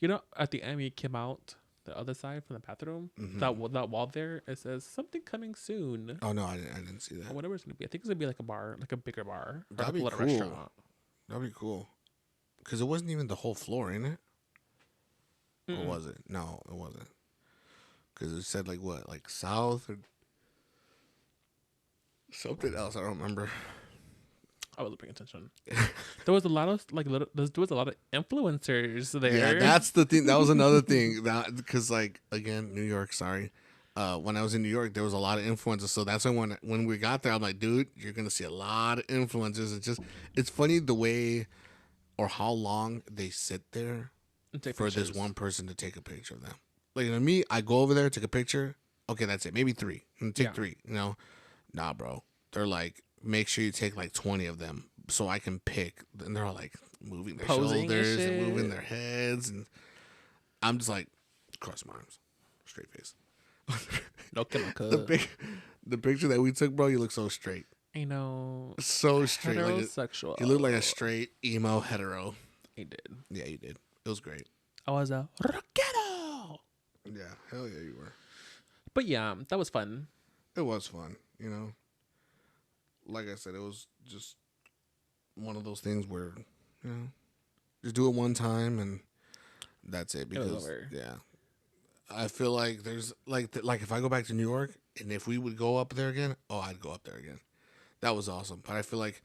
You know, at the end, we came out the other side from the bathroom. That wall there, it says something coming soon. Oh no, I didn't see that. Or whatever it's gonna be. I think it's gonna be like a bar, like a bigger bar. That'd be cool. Restaurant. That'd be cool. Because it wasn't even the whole floor, ain't it? Or was it? No, it wasn't. Because it said like what, like south or something else. I don't remember. I wasn't paying attention. There was a lot of there was a lot of influencers there. Yeah, that's the thing. That was another thing. That because like again, New York. Sorry, when I was in New York, there was a lot of influencers. So that's when we got there, I'm like, dude, you're gonna see a lot of influencers. It's funny the way or how long they sit there for this one person to take a picture of them. Like you know, me, I go over there, take a picture. Okay, that's it. Maybe 3. Take 3. You know, nah, bro. They're like, make sure you take like 20 of them so I can pick. And they're all like moving their shoulders and moving their heads. And I'm just like, cross my arms, straight face. The picture that we took, bro, you look so straight. I know. So straight. Heterosexual. Like you look like a straight emo hetero. I did. Yeah, you did. It was great. I was a rockero. Yeah, hell yeah, you were. But yeah, that was fun. It was fun, you know. Like I said, it was just one of those things where, you know, just do it one time and that's it. Because yeah, I feel like there's like if I go back to New York and if we would go up there again, I'd go up there again. That was awesome. But I feel like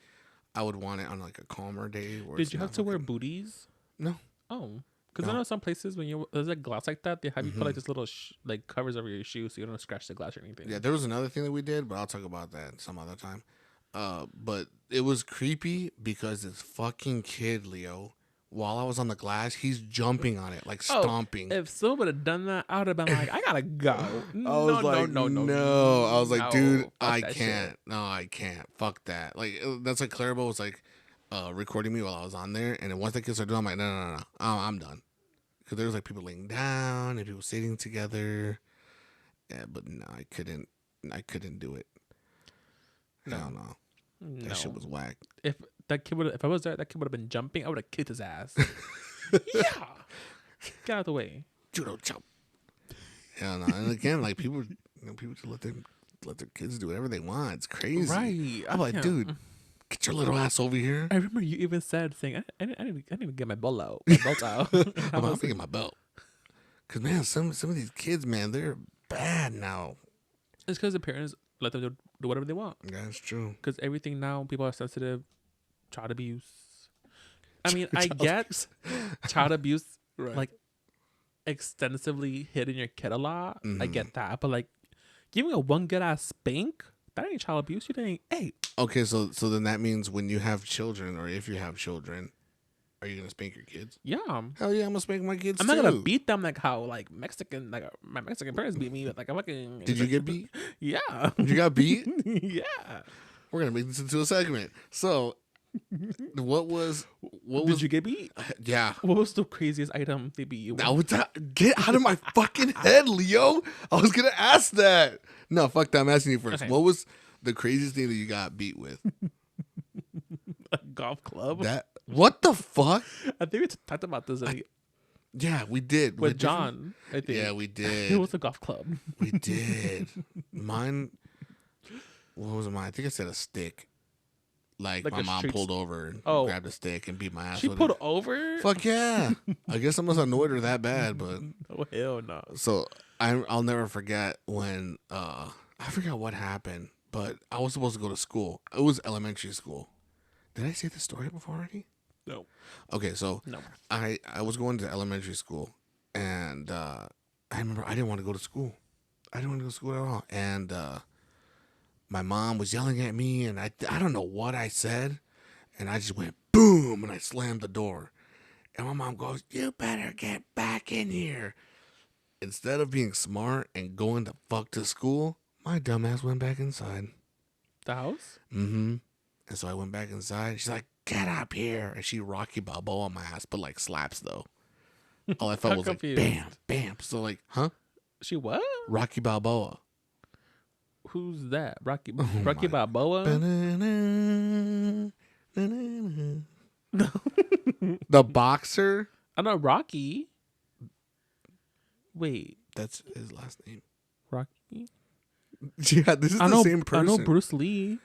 I would want it on like a calmer day. Did you have to wear booties? No. Oh, because I know some places when there's like glass like that, they have you put like this little like covers over your shoe so you don't scratch the glass or anything. Yeah, there was another thing that we did, but I'll talk about that some other time. But it was creepy because this fucking kid, Leo, while I was on the glass, he's jumping on it, like stomping. If someone would have done that, I would have been like, I gotta go. No. I was like, dude, I can't. Shit. No, I can't. Fuck that. Like, that's like Clairbo was like recording me while I was on there. And then once the kids started doing, I'm like, no. I'm done. Because there was like people laying down and people sitting together. Yeah, but no, I couldn't do it. No. That shit was whack. If I was there, that kid would have been jumping. I would have kicked his ass. Yeah, get out of the way. Judo chop. Yeah, no. And again, like people just let their kids do whatever they want. It's crazy. Right. I'm like, dude, get your little ass over here. I remember you even said saying, I need to get my belt out. I'm about to get my belt. Cause man, some of these kids, man, they're bad now. It's because the parents let them do whatever they want. Yeah, it's true. Because everything now, people are sensitive. Child abuse. I mean, I get child abuse, right, like extensively hitting your kid a lot. I get that, but like giving a one good ass spank, that ain't child abuse. You think, hey. Okay, so then that means when you have children, or if you have children, are you gonna spank your kids? Yeah. Hell yeah, I'm gonna spank my kids. I'm not gonna beat them like how like my Mexican parents beat me. Like I'm fucking. Did you get beat? Yeah. You got beat? Yeah. We're gonna make this into a segment. So, Did you get beat? Yeah. What was the craziest item they beat you with? Get out of my fucking head, Leo. I was gonna ask that. No, fuck that. I'm asking you first. Okay. What was the craziest thing that you got beat with? A golf club. What the fuck? I think we talked about this. Yeah, we did. With John, I think. Yeah, we did. It was a golf club. We did. Mine. What was mine? I think I said a stick. Like my mom pulled over and grabbed a stick and beat my ass. She with pulled it. over? Fuck yeah! I guess I must have annoyed her that bad, but oh hell no. So I'll never forget when I forgot what happened, but I was supposed to go to school. It was elementary school. Did I say this story before already? No. Okay, so no. I was going to elementary school, and I remember I didn't want to go to school. I didn't want to go to school at all, and my mom was yelling at me, and I don't know what I said, and I just went boom, and I slammed the door. And my mom goes, "You better get back in here." Instead of being smart and going the fuck to school, my dumbass went back inside. The house? Mm-hmm. And so I went back inside. She's like, "Get up here." And she Rocky Balboa on my ass, but like slaps though. All I felt was confused. Like, bam, bam. So like, huh? She what? Rocky Balboa. Who's that? Rocky Balboa? The boxer? I know Rocky. Wait. That's his last name. Rocky? Yeah, this is the same person. I know Bruce Lee.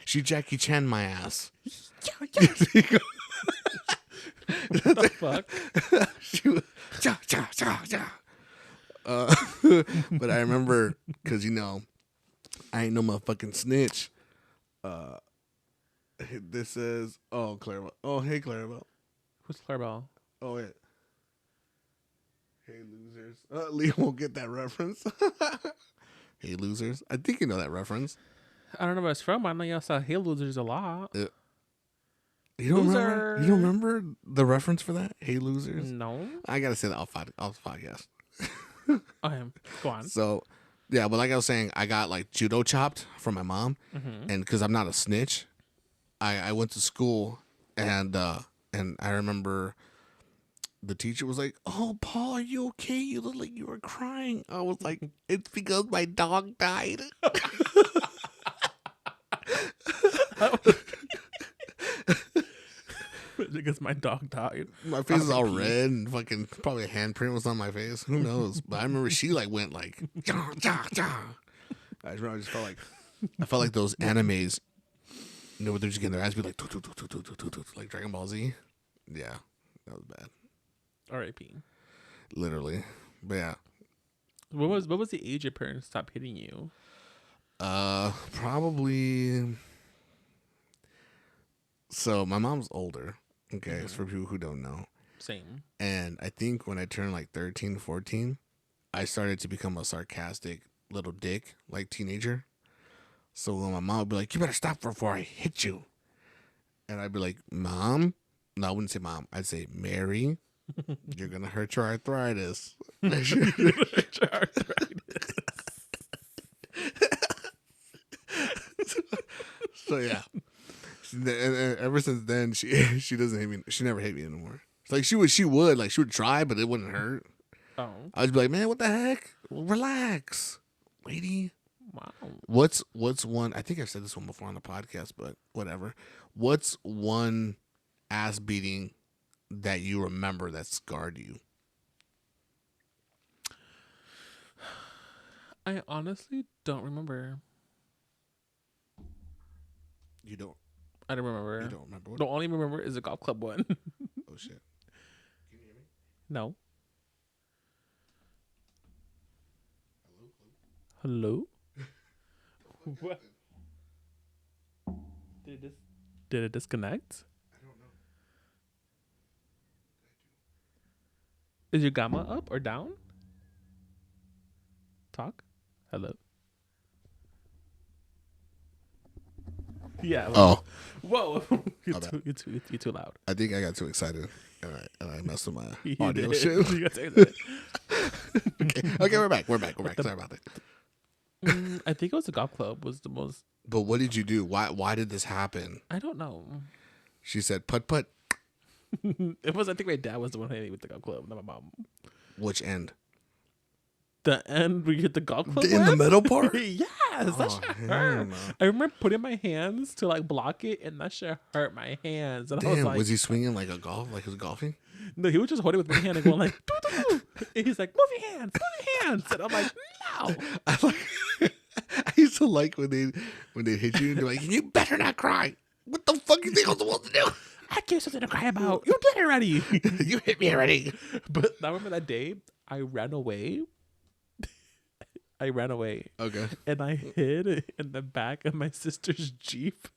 She Jackie Chan my ass. What the fuck? She was, but I remember, because, I ain't no motherfucking snitch. This is, Clarabelle. Oh, hey, Clarabelle. Who's Clarabelle? Oh, yeah. Hey, losers. Lee won't get that reference. Hey, losers. I think you know that reference. I don't know where it's from. I know y'all saw Hey Losers a lot. You don't remember? You don't remember the reference for that? Hey, losers? No. I got to say that off podcast. Okay, go on. So, yeah, but like I was saying, I got like judo chopped from my mom, and because I'm not a snitch, I went to school, and I remember the teacher was like, "Oh, Paul, are you okay? You look like you were crying." I was like, "It's because my dog died." Because my dog died. My face is all red and fucking probably a handprint was on my face. Who knows? But I remember she like went like, ja, ja, ja. I just felt like those animes, where they're just getting their ass beat like like Dragon Ball Z. Yeah, that was bad. R.I.P. Literally, but yeah. What was the age your parents stopped hitting you? Probably. So my mom's older. Okay, it's for people who don't know. Same. And I think when I turned like 13, 14, I started to become a sarcastic little dick, like teenager. So when my mom would be like, "You better stop before I hit you." And I'd be like, "Mom?" No, I wouldn't say mom. I'd say, "Mary, you're going to hurt your arthritis." So yeah. And ever since then, she doesn't hate me. She never hate me anymore. It's like she would try, but it wouldn't hurt. Oh, I'd be like, "Man, what the heck? Relax, lady." Wow. What's one? I think I've said this one before on the podcast, but whatever. What's one ass beating that you remember that scarred you? I honestly don't remember. You don't. I don't remember. You don't remember? The only remember is the golf club one. Oh shit! Can you hear me? No. Hello. What? Did it disconnect? I don't know. Is your gamma up or down? Talk. Hello. Yeah. Oh. Whoa. You're too loud. I think I got too excited. And I messed with my You audio did. shit. You got to Okay, we're back. Sorry about that. I think it was the golf club was the most. But what did you do? Why did this happen? I don't know. She said, "Put." It was. I think my dad was the one hitting with the golf club, not my mom. Which end? The end where you hit the golf club In the middle part? Yes, that shit hurt. No. I remember putting my hands to like block it, and that shit hurt my hands. And I was Damn, like, was he swinging like a golf? Like he was golfing? No, he was just holding with one hand and going like, doo, doo, doo. And he's like, move your hands. And I'm like, no. I used to like when they hit you and they're like, you better not cry. What the fuck you think I'm supposed to do? I gave you something to cry about. You did it already. You hit me already. But I remember that day I ran away. Okay. And I hid in the back of my sister's Jeep.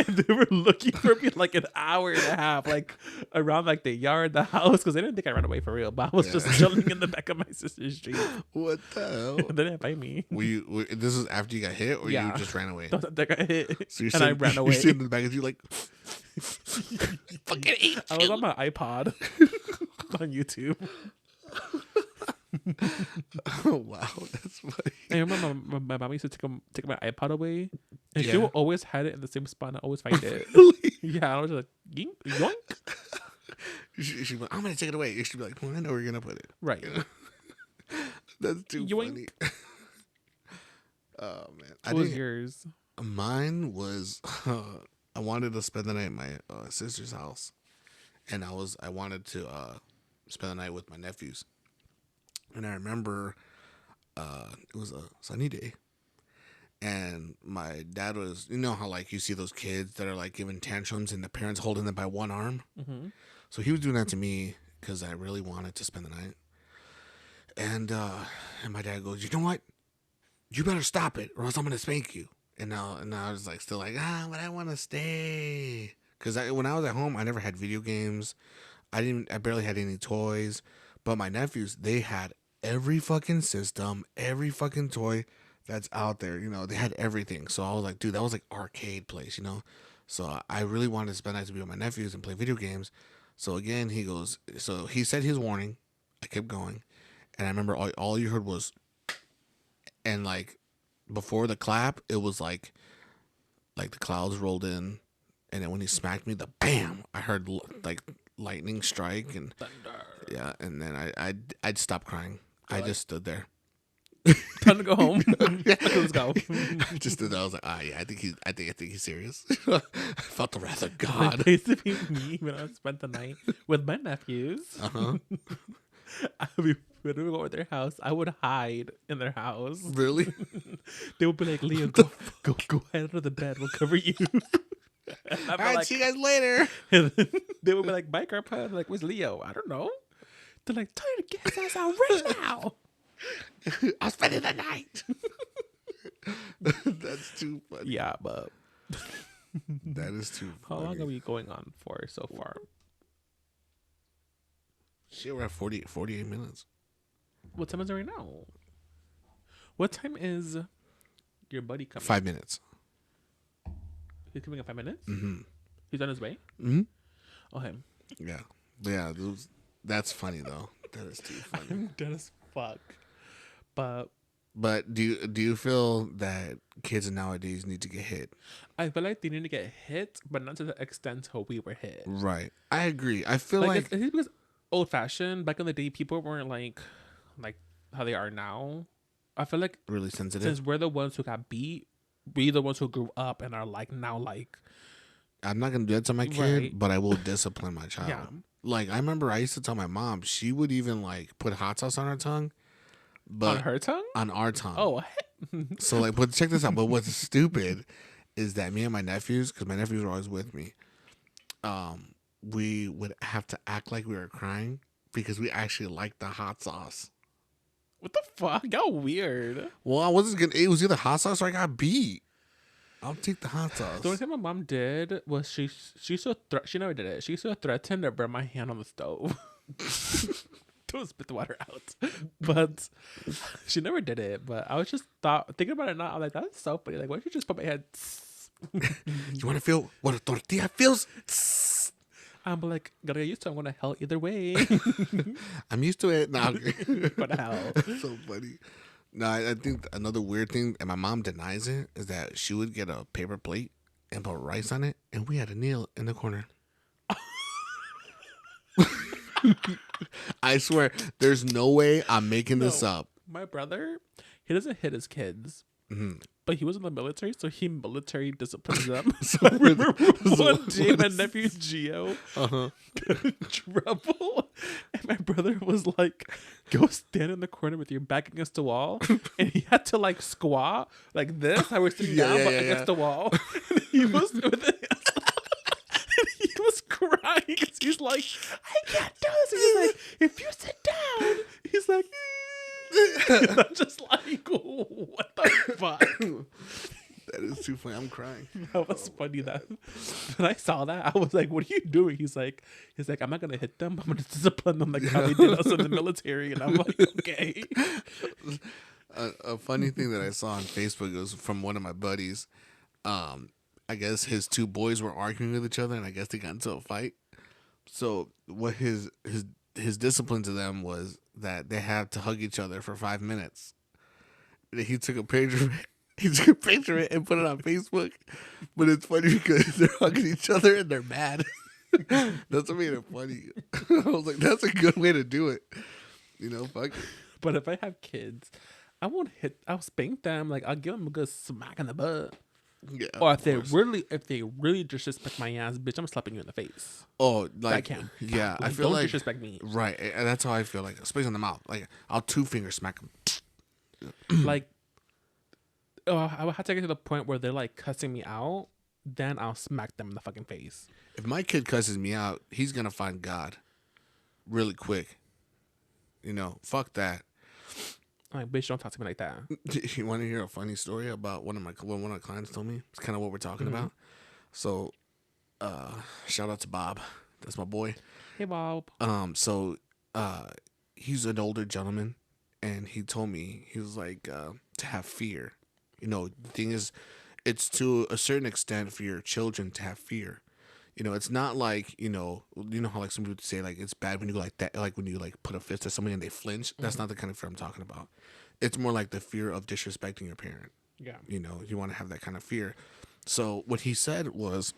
And they were looking for me like an hour and a half, like around like the yard, the house, because they didn't think I ran away for real. But I was just chilling in the back of my sister's Jeep. What the hell? And they didn't find me. This is after you got hit, or you just ran away? I got hit, so I ran away. You're sitting in the back of you like, fucking eat. I was on my iPod on YouTube. Oh wow, that's funny. I remember my mom used to take my iPod away, and she would always had it in the same spot. And I always find it. Yeah, I was just like, yoink. She went, I'm gonna take it away. She'd be like, well, I know where you're gonna put it. Right. That's too yoink. Funny. Oh man, What was yours? Mine was I wanted to spend the night at my sister's house, and I wanted to spend the night with my nephews. And I remember it was a sunny day, and my dad was, you know how like you see those kids that are like giving tantrums and the parents holding them by one arm. Mm-hmm. So he was doing that to me because I really wanted to spend the night. And my dad goes, you know what? You better stop it, or else I'm gonna spank you. And I was like, still like, but I want to stay. Because when I was at home, I never had video games. I barely had any toys. But my nephews, they had every fucking system, every fucking toy that's out there. You know, they had everything. So I was like, dude, that was like arcade place, you know? So I really wanted to spend nights to be with my nephews and play video games. So again, so he said his warning. I kept going. And I remember all you heard was, and like before the clap, it was like the clouds rolled in. And then when he smacked me, the bam, I heard like lightning strike and thunder. Yeah, and then I'd stop crying. I just stood there. Time to go home. Okay, let's go. I just stood there. I was like, yeah, I think he's serious. I felt the wrath of God. It used to be me when I spent the night with my nephews. Uh-huh. When we would go to their house, I would hide in their house. Really? They would be like, Leo, go ahead under the bed. We'll cover you. All right, like, see you guys later. And they would be like, bye, Grandpa. I'm like, where's Leo? I don't know. They're like, tell you to get his ass out right now. I'll spend the night. That's too funny. Yeah, but that is too funny. How long are we going on for so far? Shit, we're at 48 minutes. What time is it right now? What time is your buddy coming? 5 minutes. He's coming in 5 minutes? Mm-hmm. He's on his way? Mm-hmm. Okay. Yeah. Yeah, that's funny, though. That is too funny. I'm dead as fuck. But do you feel that kids nowadays need to get hit? I feel like they need to get hit, but not to the extent how we were hit. Right. I agree. I feel like it's because old fashioned. Back in the day, people weren't like how they are now. I feel like really sensitive. Since we're the ones who got beat, we're the ones who grew up and are like now like. I'm not gonna do that to my kid, but I will discipline my child. Yeah. Like I remember, I used to tell my mom she would even like put hot sauce on her tongue. But on her tongue? On our tongue. Oh. So like, but check this out. But what's stupid is that me and my nephews, because my nephews were always with me, we would have to act like we were crying because we actually liked the hot sauce. What the fuck? Y'all weird. Well, I wasn't gonna. It was either hot sauce or I got beat. I'll take the hot sauce. The only thing my mom did was she never did it. She used to threaten to burn my hand on the stove. Don't spit the water out. But she never did it. But I was just thinking about it now. I'm like, that's so funny. Like, why don't you just put my head? You want to feel what a tortilla feels? I'm like, gotta get used to it. I'm going to hell either way. I'm used to it now. What the hell? So funny. No, I think another weird thing, and my mom denies it, is that she would get a paper plate and put rice on it, and we had a kneel in the corner. I swear, there's no way I'm making this up. My brother, he doesn't hit his kids. But he was in the military, so he military disciplines them. So I remember one day my nephew Gio got in trouble, and my brother was like, "Go stand in the corner with your back against the wall," and he had to like squat like this. I was sitting down against the wall. And he was with it. And he was crying. He's like, "I can't do this." And he's like, "If you sit down," he's like. And I'm just like, what the fuck? That is too funny. I'm crying. That was funny. That when I saw that, I was like, "What are you doing?" He's like, "I'm not gonna hit them. I'm gonna discipline them like how they did us in the military." And I'm like, "Okay." A funny thing that I saw on Facebook was from one of my buddies. I guess his two boys were arguing with each other, and I guess they got into a fight. So what his discipline to them was that they had to hug each other for 5 minutes. He took a picture of it. He took a picture of it and put it on Facebook. But it's funny because they're hugging each other and they're mad. That's what made it funny. I was like, that's a good way to do it. You know, fuck it. But if I have kids, I'll spank them. Like, I'll give them a good smack in the butt. Yeah, or if they really disrespect my ass, bitch, I'm slapping you in the face. Oh, like, I can't. Yeah, like, I feel don't like disrespect me. Right, and that's how I feel. Like, especially in the mouth. Like, I'll 2-finger smack them. Like, I would have to get to the point where they're like cussing me out. Then I'll smack them in the fucking face. If my kid cusses me out, he's gonna find God, really quick. You know, fuck that. Like, bitch, don't talk to me like that. You want to hear a funny story about one of the clients told me? It's kind of what we're talking about. So, shout out to Bob. That's my boy. Hey, Bob. So, he's an older gentleman, and he told me, he was like, to have fear. You know, the thing is, it's to a certain extent for your children to have fear. You know, it's not like, you know how like some people say like it's bad when you go like that, like when you like put a fist at somebody and they flinch. That's not the kind of fear I'm talking about. It's more like the fear of disrespecting your parent. Yeah. You know, you want to have that kind of fear. So what he said was,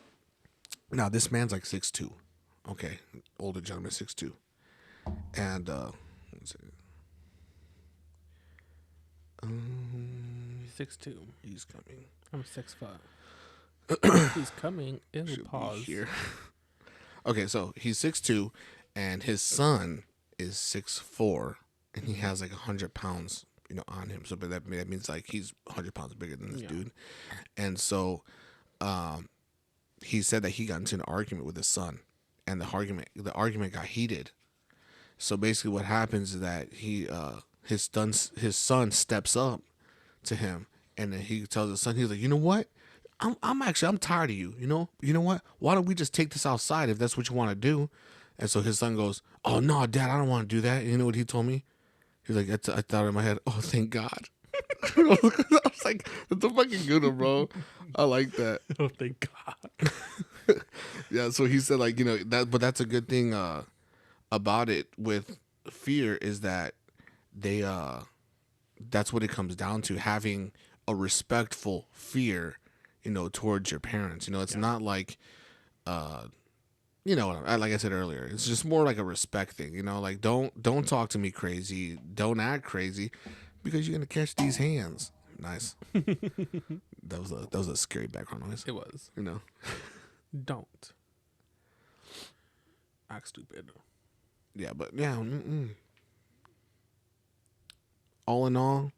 now this man's like 6'2". Okay, older gentleman, 6'2". And let's see. 6'2". He's coming. I'm 6 foot. He's coming. It'll pause here. Okay, so he's 6'2", and his son is 6'4", and he has like 100 pounds, you know, on him. So, but that means like he's 100 pounds bigger than this dude. And so, he said that he got into an argument with his son, and the argument got heated. So basically, what happens is that his son steps up to him, and then he tells his son, he's like, you know what? I'm tired of you. You know what? Why don't we just take this outside if that's what you want to do? And so his son goes, oh no, Dad, I don't want to do that. And you know what he told me? He's like, I thought in my head, oh thank God. I was like, that's a fucking good one, bro. I like that. Oh thank God. Yeah. So he said like, you know, but that's a good thing about it with fear is that they that's what it comes down to, having a respectful fear, you know, towards your parents. You know, it's not like, you know, like I said earlier, it's just more like a respect thing. You know, like don't talk to me crazy, don't act crazy, because you're gonna catch these hands. Nice. that was a scary background noise. It was. You know, don't act stupid. Yeah, but yeah. All in all,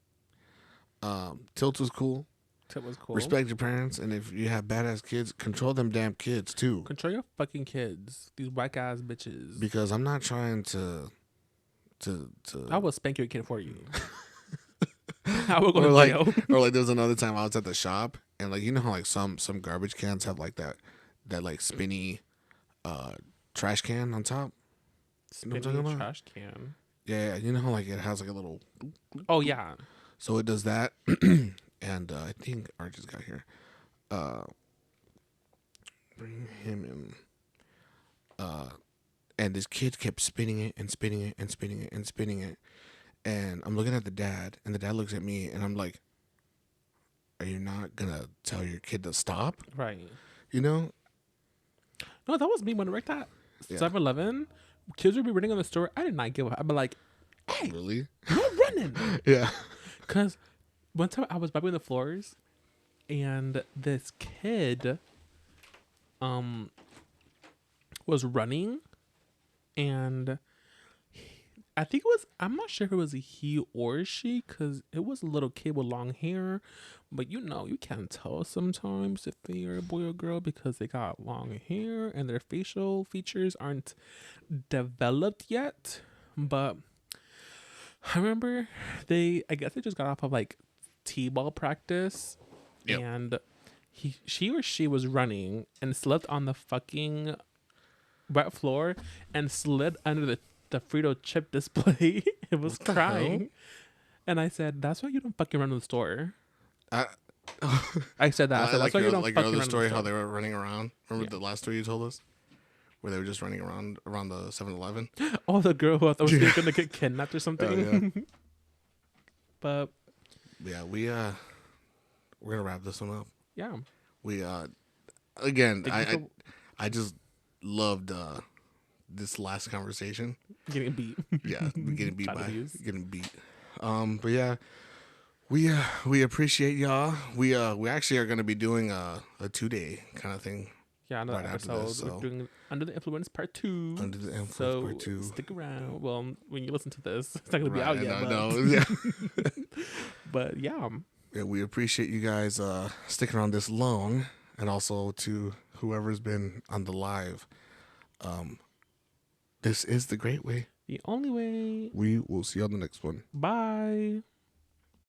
Tilt was cool. Tilt was cool. Respect your parents, and if you have badass kids, control them damn kids too. Control your fucking kids. These whack ass bitches. Because I'm not trying to. I will spank your kid for you. I will go to like, jail. Or like there was another time I was at the shop, and like you know how like some garbage cans have like that like spinny trash can on top. Spinny trash can. Yeah, you know how like it has like a little. Oh yeah. So it does that, and I think Art just got here. Bring him in. And this kid kept spinning it and spinning it and spinning it and spinning it, and I'm looking at the dad, and the dad looks at me, and I'm like, "Are you not gonna tell your kid to stop?" Right. You know. No, that was me when I worked at 7-Eleven. Kids would be running on the store. I did not give up. I'd be like, "Hey, really? no running." Yeah. Because one time I was wiping the floors, and this kid, was running, and I think it was, I'm not sure if it was a he or she, because it was a little kid with long hair, but you can't tell sometimes if they are a boy or girl because they got long hair and their facial features aren't developed yet. But I remember I guess they just got off of like t-ball practice. Yep. And she or she was running and slipped on the fucking wet floor and slid under the Frito chip display. It was crying. And I said, that's why you don't fucking run to the store. I said that. I said, that's why you don't fucking run to the store. Like your other story, how they were running around. Remember the last story you told us? Where they were just running around the 7-Eleven? Oh, the girl who I thought was going to get kidnapped or something. Yeah. But yeah, we're going to wrap this one up. Yeah. We, again, I just loved this last conversation. Getting beat. Yeah, getting beat getting beat. But yeah, we appreciate y'all. We actually are going to be doing a 2-day kind of thing. Yeah, another episode. We're doing Under the Influence Part 2. Under the Influence Part 2. Stick around. Well, when you listen to this, it's not going to be out yet. Yeah. But yeah. Yeah, we appreciate you guys sticking around this long, and also to whoever's been on the live. This is the Graight Way. The only way. We will see you on the next one. Bye.